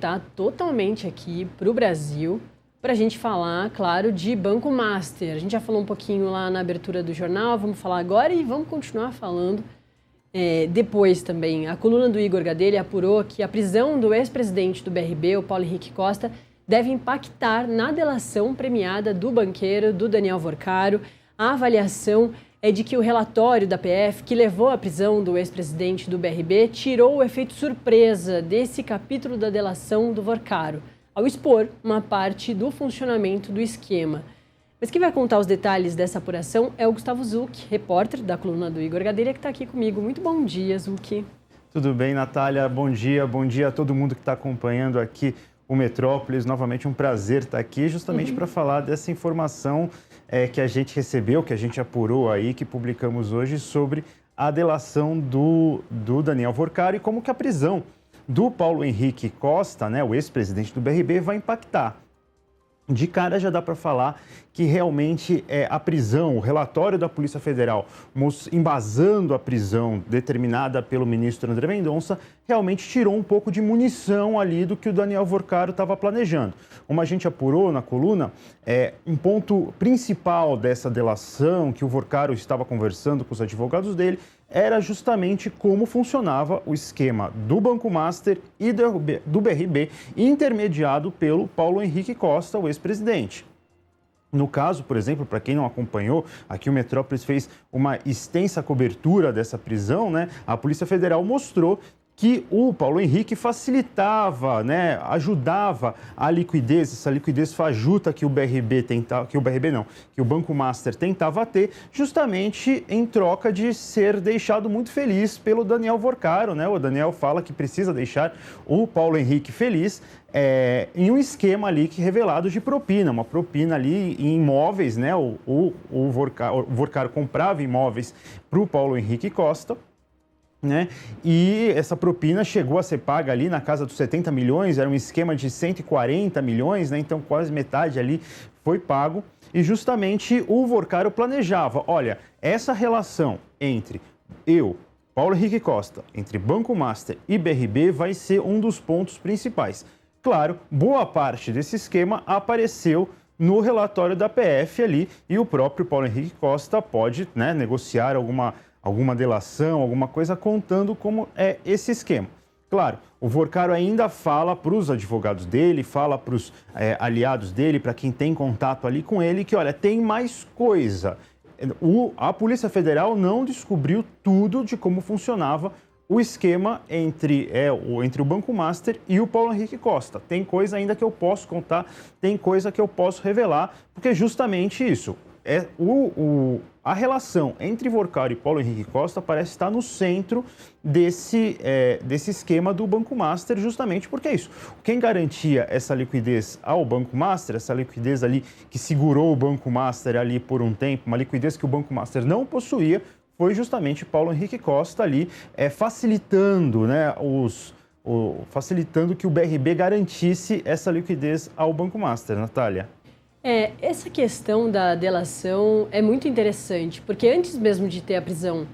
voltar totalmente aqui para o Brasil para a gente falar, claro, de Banco Master. A gente já falou um pouquinho lá na abertura do jornal, vamos falar agora e vamos continuar falando depois também. A coluna do Igor Gadelha apurou que a prisão do ex-presidente do BRB, o Paulo Henrique Costa, deve impactar na delação premiada do banqueiro, do Daniel Vorcaro. A avaliação é de que o relatório da PF, que levou à prisão do ex-presidente do BRB, tirou o efeito surpresa desse capítulo da delação do Vorcaro, ao expor uma parte do funcionamento do esquema. Mas quem vai contar os detalhes dessa apuração é o Gustavo Zucchi, repórter da coluna do Igor Gadelha, que está aqui comigo. Muito bom dia, Zucchi. Tudo bem, Natália? Bom dia a todo mundo que está acompanhando aqui o Metrópolis. Novamente um prazer estar aqui justamente para falar dessa informação que a gente recebeu, que a gente apurou aí, que publicamos hoje sobre a delação do Daniel Vorcaro e como que a prisão do Paulo Henrique Costa, né, o ex-presidente do BRB, vai impactar. De cara já dá para falar que realmente a prisão, o relatório da Polícia Federal embasando a prisão determinada pelo ministro André Mendonça, realmente tirou um pouco de munição ali do que o Daniel Vorcaro estava planejando. Como a gente apurou na coluna, um ponto principal dessa delação que o Vorcaro estava conversando com os advogados dele era justamente como funcionava o esquema do Banco Master e do BRB, intermediado pelo Paulo Henrique Costa, o ex-presidente. No caso, por exemplo, para quem não acompanhou, aqui o Metrópolis fez uma extensa cobertura dessa prisão, né? A Polícia Federal mostrou que o Paulo Henrique facilitava, né, ajudava a liquidez, essa liquidez fajuta que o Banco Master tentava ter, justamente em troca de ser deixado muito feliz pelo Daniel Vorcaro, né? O Daniel fala que precisa deixar o Paulo Henrique feliz em um esquema ali revelado de propina, uma propina ali em imóveis, né? O Vorcaro comprava imóveis para o Paulo Henrique Costa, né? E essa propina chegou a ser paga ali na casa dos 70 milhões, era um esquema de 140 milhões, né? Então quase metade ali foi pago. E justamente o Vorcaro planejava, olha, essa relação entre Paulo Henrique Costa, entre Banco Master e BRB vai ser um dos pontos principais. Claro, boa parte desse esquema apareceu no relatório da PF ali e o próprio Paulo Henrique Costa pode, né, negociar alguma delação, alguma coisa contando como é esse esquema. Claro, o Vorcaro ainda fala para os advogados dele, fala para os aliados dele, para quem tem contato ali com ele, que olha, tem mais coisa. A Polícia Federal não descobriu tudo de como funcionava o esquema entre o Banco Master e o Paulo Henrique Costa. Tem coisa ainda que eu posso contar, tem coisa que eu posso revelar, porque é justamente isso. A relação entre Vorcaro e Paulo Henrique Costa parece estar no centro desse esquema do Banco Master, justamente porque é isso. Quem garantia essa liquidez ao Banco Master, essa liquidez ali que segurou o Banco Master ali por um tempo, uma liquidez que o Banco Master não possuía, foi justamente Paulo Henrique Costa ali facilitando, né, facilitando que o BRB garantisse essa liquidez ao Banco Master, Natália. Essa questão da delação é muito interessante, porque antes mesmo de ter a prisão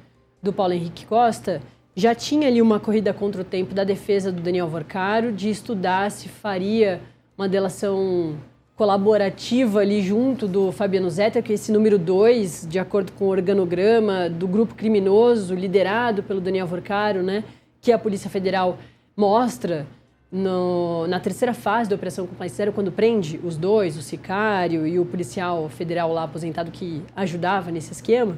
do Paulo Henrique Costa, já tinha ali uma corrida contra o tempo da defesa do Daniel Vorcaro, de estudar se faria uma delação colaborativa ali junto do Fabiano Zetter, que é esse número 2, de acordo com o organograma do grupo criminoso liderado pelo Daniel Vorcaro, né, que a Polícia Federal mostra na terceira fase da Operação Compliance Zero, quando prende os dois, o sicário e o policial federal lá aposentado que ajudava nesse esquema,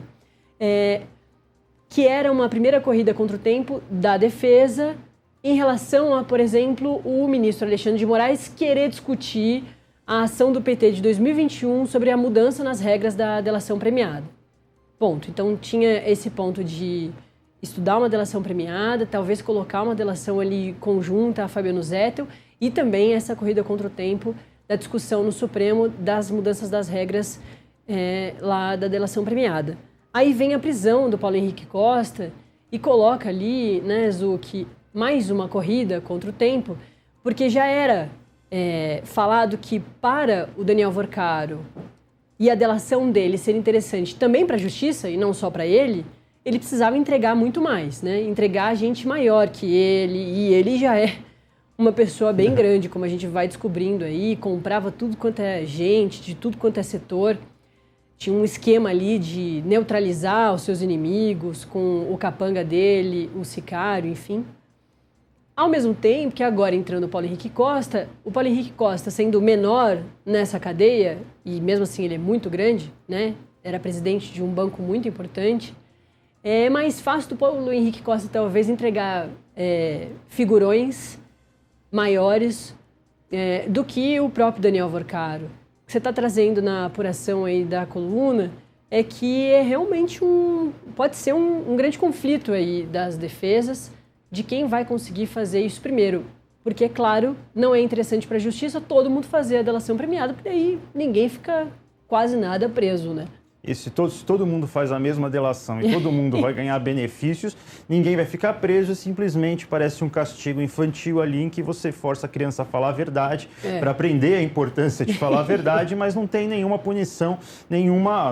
que era uma primeira corrida contra o tempo da defesa em relação a, por exemplo, o ministro Alexandre de Moraes querer discutir a ação do PT de 2021 sobre a mudança nas regras da delação premiada. Ponto. Então tinha esse ponto de estudar uma delação premiada, talvez colocar uma delação ali conjunta a Fabiano Zettel e também essa corrida contra o tempo da discussão no Supremo das mudanças das regras lá da delação premiada. Aí vem a prisão do Paulo Henrique Costa e coloca ali, né, Zucchi, mais uma corrida contra o tempo, porque já era falado que para o Daniel Vorcaro e a delação dele ser interessante também para a justiça e não só para ele precisava entregar muito mais, né? Entregar gente maior que ele, e ele já é uma pessoa bem grande, como a gente vai descobrindo aí, comprava tudo quanto é gente, de tudo quanto é setor. Tinha um esquema ali de neutralizar os seus inimigos com o capanga dele, o sicário, enfim. Ao mesmo tempo que agora entrando o Paulo Henrique Costa sendo menor nessa cadeia, e mesmo assim ele é muito grande, né? Era presidente de um banco muito importante, é mais fácil do Paulo Henrique Costa talvez entregar figurões maiores do que o próprio Daniel Vorcaro. O que você está trazendo na apuração aí da coluna é que é realmente pode ser um grande conflito aí das defesas de quem vai conseguir fazer isso primeiro. Porque, é claro, não é interessante para a justiça todo mundo fazer a delação premiada, porque aí ninguém fica quase nada preso, né? E se todo mundo faz a mesma delação e todo mundo vai ganhar benefícios, ninguém vai ficar preso, simplesmente parece um castigo infantil ali em que você força a criança a falar a verdade para aprender a importância de falar a verdade, mas não tem nenhuma punição,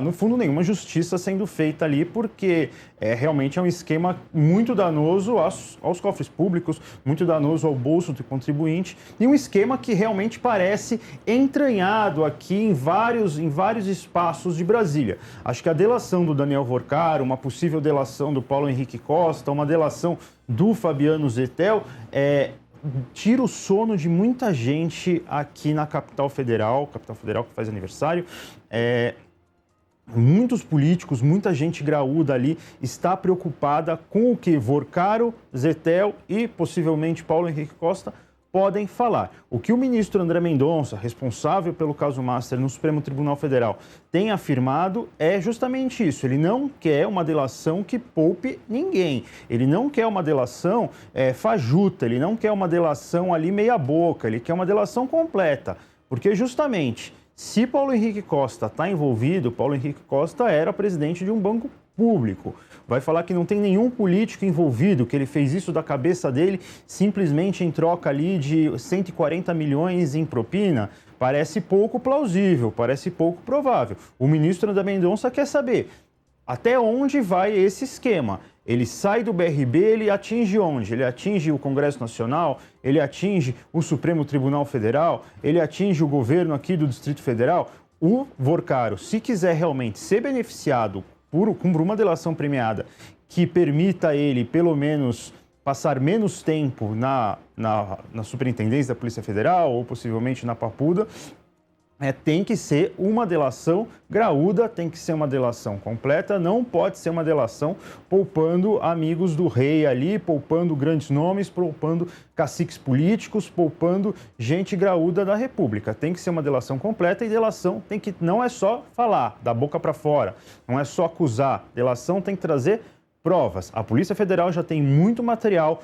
no fundo, nenhuma justiça sendo feita ali, porque realmente é um esquema muito danoso aos cofres públicos, muito danoso ao bolso do contribuinte, e um esquema que realmente parece entranhado aqui em vários espaços de Brasília. Acho que a delação do Daniel Vorcaro, uma possível delação do Paulo Henrique Costa, uma delação do Fabiano Zettel, tira o sono de muita gente aqui na capital federal que faz aniversário. Muitos políticos, muita gente graúda ali está preocupada com o que Vorcaro, Zettel e possivelmente Paulo Henrique Costa podem falar. O que o ministro André Mendonça, responsável pelo caso Master no Supremo Tribunal Federal, tem afirmado é justamente isso. Ele não quer uma delação que poupe ninguém. Ele não quer uma delação fajuta, ele não quer uma delação ali meia boca, ele quer uma delação completa. Porque justamente, se Paulo Henrique Costa está envolvido, Paulo Henrique Costa era presidente de um banco público. Vai falar que não tem nenhum político envolvido, que ele fez isso da cabeça dele simplesmente em troca ali de 140 milhões em propina? Parece pouco plausível, parece pouco provável. O ministro André Mendonça quer saber até onde vai esse esquema. Ele sai do BRB, ele atinge onde? Ele atinge o Congresso Nacional, ele atinge o Supremo Tribunal Federal, ele atinge o governo aqui do Distrito Federal. O Vorcaro, se quiser realmente ser beneficiado por uma delação premiada que permita ele, pelo menos, passar menos tempo na Superintendência da Polícia Federal ou possivelmente na Papuda, tem que ser uma delação graúda, tem que ser uma delação completa, não pode ser uma delação poupando amigos do rei ali, poupando grandes nomes, poupando caciques políticos, poupando gente graúda da República. Tem que ser uma delação completa e delação não é só falar da boca para fora, não é só acusar. Delação tem que trazer provas. A Polícia Federal já tem muito material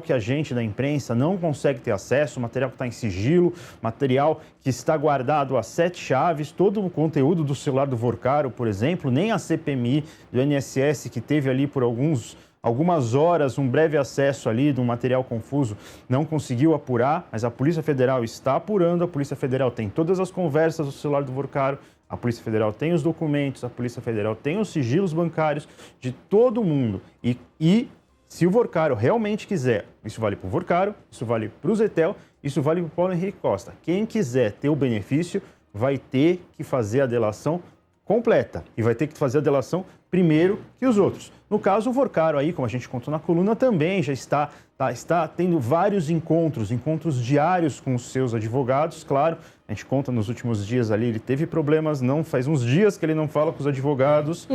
que a gente da imprensa não consegue ter acesso, material que está em sigilo, material que está guardado a 7 chaves, todo o conteúdo do celular do Vorcaro, por exemplo, nem a CPMI do INSS, que teve ali por algumas horas um breve acesso ali de um material confuso, não conseguiu apurar, mas a Polícia Federal está apurando, a Polícia Federal tem todas as conversas do celular do Vorcaro, a Polícia Federal tem os documentos, a Polícia Federal tem os sigilos bancários de todo mundo. E se o Vorcaro realmente quiser, isso vale para o Vorcaro, isso vale para o Zettel, isso vale para o Paulo Henrique Costa. Quem quiser ter o benefício vai ter que fazer a delação completa e vai ter que fazer a delação primeiro que os outros. No caso, o Vorcaro aí, como a gente contou na coluna, também já está tendo vários encontros diários com os seus advogados, claro. A gente conta nos últimos dias ali, ele teve problemas, não faz uns dias que ele não fala com os advogados,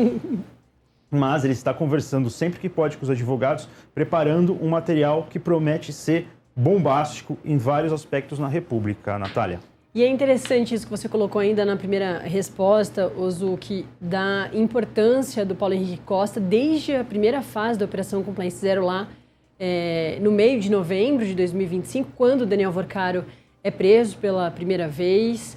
mas ele está conversando sempre que pode com os advogados, preparando um material que promete ser bombástico em vários aspectos na República, Natália. E é interessante isso que você colocou ainda na primeira resposta, Ozuki, da importância do Paulo Henrique Costa desde a primeira fase da Operação Compliance Zero lá, no meio de novembro de 2025, quando o Daniel Vorcaro é preso pela primeira vez.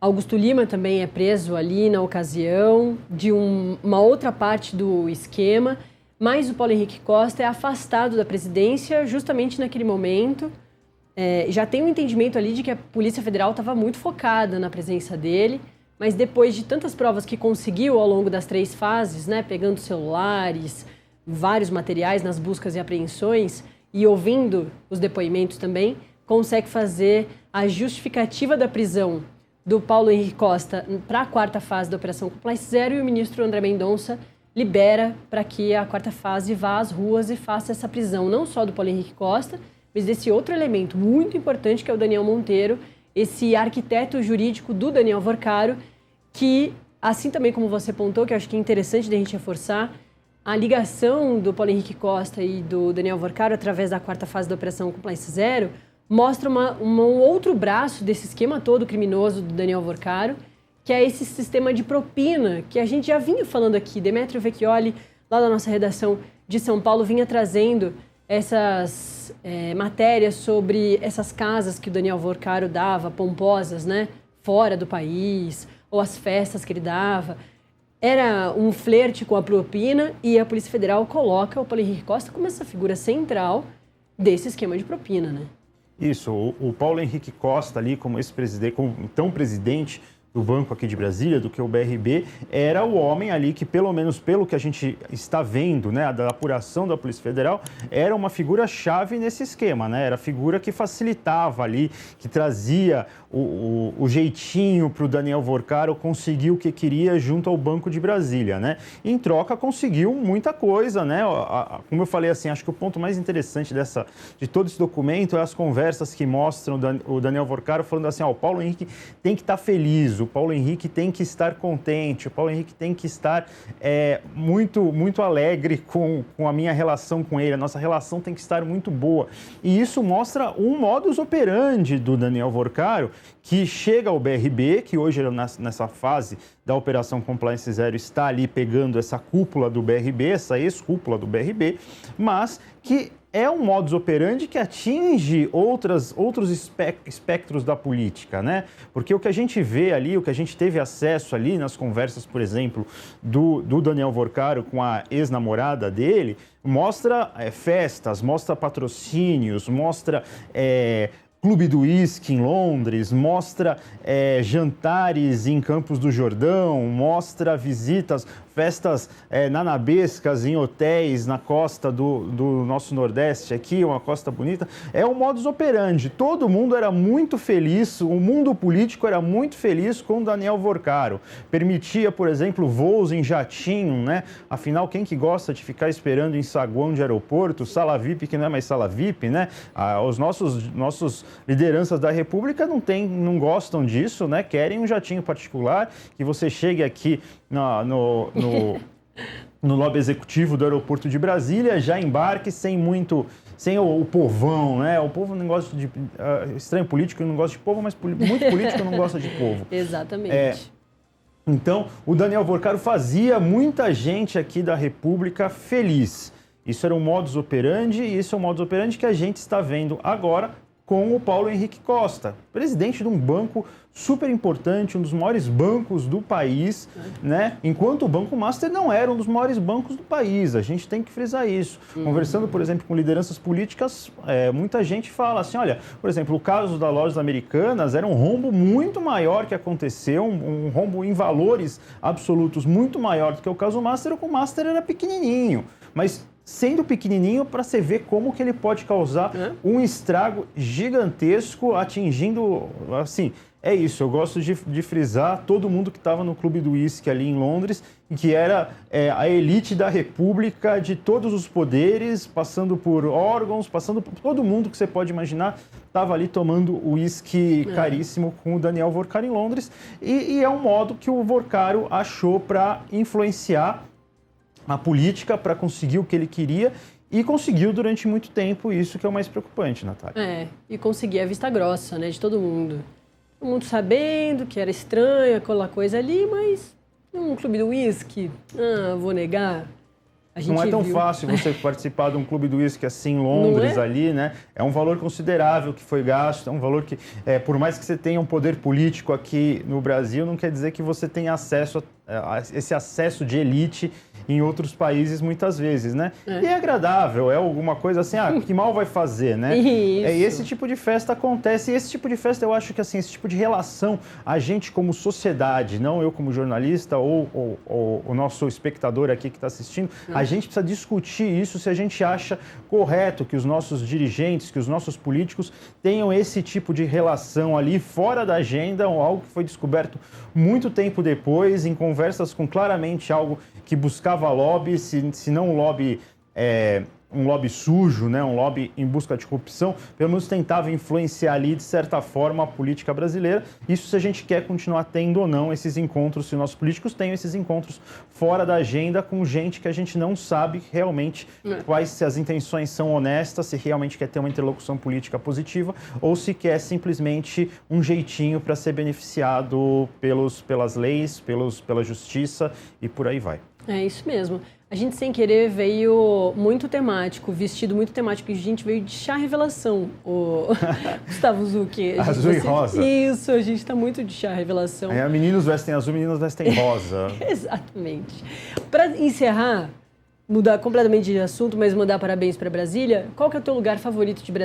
Augusto Lima também é preso ali na ocasião de uma outra parte do esquema, mas o Paulo Henrique Costa é afastado da presidência justamente naquele momento. Já tem um entendimento ali de que a Polícia Federal estava muito focada na presença dele, mas depois de tantas provas que conseguiu ao longo das 3 fases, né, pegando celulares, vários materiais nas buscas e apreensões e ouvindo os depoimentos também, consegue fazer a justificativa da prisão do Paulo Henrique Costa para a quarta fase da Operação Compliance Zero, e o ministro André Mendonça libera para que a quarta fase vá às ruas e faça essa prisão, não só do Paulo Henrique Costa, mas desse outro elemento muito importante que é o Daniel Monteiro, esse arquiteto jurídico do Daniel Vorcaro, que, assim também como você apontou, que eu acho que é interessante da gente reforçar, a ligação do Paulo Henrique Costa e do Daniel Vorcaro através da quarta fase da Operação Compliance Zero mostra um outro braço desse esquema todo criminoso do Daniel Vorcaro, que é esse sistema de propina que a gente já vinha falando aqui. Demetrio Vecchioli, lá da nossa redação de São Paulo, vinha trazendo essas matérias sobre essas casas que o Daniel Vorcaro dava, pomposas, né, fora do país, ou as festas que ele dava. Era um flerte com a propina e a Polícia Federal coloca o Paulo Henrique Costa como essa figura central desse esquema de propina, né? Isso, o Paulo Henrique Costa ali, como ex-presidente, como então presidente do Banco aqui de Brasília, do que o BRB, era o homem ali que, pelo menos pelo que a gente está vendo, né, da apuração da Polícia Federal, era uma figura-chave nesse esquema, né? Era a figura que facilitava ali, que trazia o jeitinho para o Daniel Vorcaro conseguir o que queria junto ao Banco de Brasília, né? E, em troca, conseguiu muita coisa, né? Como eu falei, assim, acho que o ponto mais interessante de todo esse documento é as conversas que mostram o Daniel Vorcaro falando assim, o Paulo Henrique tem que estar feliz, o Paulo Henrique tem que estar contente, o Paulo Henrique tem que estar muito alegre com a minha relação com ele, a nossa relação tem que estar muito boa. E isso mostra um modus operandi do Daniel Vorcaro, que chega ao BRB, que hoje nessa fase da Operação Compliance Zero está ali pegando essa cúpula do BRB, essa ex-cúpula do BRB, mas que é um modus operandi que atinge outros espectros da política, né? Porque o que a gente vê ali, o que a gente teve acesso ali nas conversas, por exemplo, do Daniel Vorcaro com a ex-namorada dele, mostra festas, mostra patrocínios, mostra Clube do Whisky em Londres, mostra jantares em Campos do Jordão, mostra visitas, festas nanabescas em hotéis na costa do nosso Nordeste aqui, uma costa bonita. É o modus operandi. Todo mundo era muito feliz, o mundo político era muito feliz com o Daniel Vorcaro. Permitia, por exemplo, voos em jatinho, né? Afinal, quem que gosta de ficar esperando em saguão de aeroporto, sala VIP que não é mais sala VIP, né? Os nossos lideranças da República não gostam disso, né? Querem um jatinho particular, que você chegue aqui no lobby executivo do aeroporto de Brasília, já embarque sem o povão, né? O povo não gosta de... estranho político não gosta de povo, mas muito político não gosta de povo. Exatamente. Então, o Daniel Vorcaro fazia muita gente aqui da República feliz. Isso era um modus operandi, e isso é um modus operandi que a gente está vendo agora com o Paulo Henrique Costa, presidente de um banco super importante, um dos maiores bancos do país, né? Enquanto o Banco Master não era um dos maiores bancos do país, a gente tem que frisar isso. Conversando, por exemplo, com lideranças políticas, muita gente fala assim, olha, por exemplo, o caso das lojas americanas era um rombo muito maior que aconteceu, um rombo em valores absolutos muito maior do que o caso Master, o Master era pequenininho, mas sendo pequenininho para você ver como que ele pode causar um estrago gigantesco, atingindo, assim, é isso, eu gosto de frisar todo mundo que estava no Clube do Whisky ali em Londres, e que era a elite da República, de todos os poderes, passando por órgãos, passando por todo mundo que você pode imaginar, estava ali tomando uísque caríssimo com o Daniel Vorcaro em Londres, e é um modo que o Vorcaro achou para influenciar a política, para conseguir o que ele queria, e conseguiu durante muito tempo, isso que é o mais preocupante, Natália. E conseguir a vista grossa, né, de todo mundo. Todo mundo sabendo que era estranho aquela coisa ali, mas um clube do uísque, vou negar. Não é tão fácil você participar de um clube do uísque assim em Londres ali, né? É um valor considerável que foi gasto, é um valor que, por mais que você tenha um poder político aqui no Brasil, não quer dizer que você tenha acesso a esse acesso de elite em outros países muitas vezes, né? E é agradável, é alguma coisa assim, que mal vai fazer, né? Isso. E esse tipo de festa acontece, e esse tipo de festa eu acho que assim, esse tipo de relação, a gente como sociedade, não eu como jornalista ou o nosso espectador aqui que está assistindo, a gente precisa discutir isso se a gente acha correto que os nossos dirigentes, que os nossos políticos tenham esse tipo de relação ali fora da agenda, ou algo que foi descoberto muito tempo depois, em conversas com claramente algo que buscava lobby, se não um lobby, um lobby sujo, né? Um lobby em busca de corrupção, pelo menos tentava influenciar ali, de certa forma, a política brasileira. Isso se a gente quer continuar tendo ou não esses encontros, se nossos políticos têm esses encontros fora da agenda com gente que a gente não sabe realmente se as intenções são honestas, se realmente quer ter uma interlocução política positiva ou se quer simplesmente um jeitinho para ser beneficiado pelas leis, pela justiça e por aí vai. É isso mesmo. A gente, sem querer, veio muito temático, vestido muito temático. A gente veio de chá revelação, o Gustavo Zucchi. Azul e rosa. Isso, a gente está muito de chá revelação. Meninos vestem azul, meninas vestem rosa. Exatamente. Para encerrar, mudar completamente de assunto, mas mandar parabéns para Brasília, qual que é o teu lugar favorito de Brasília?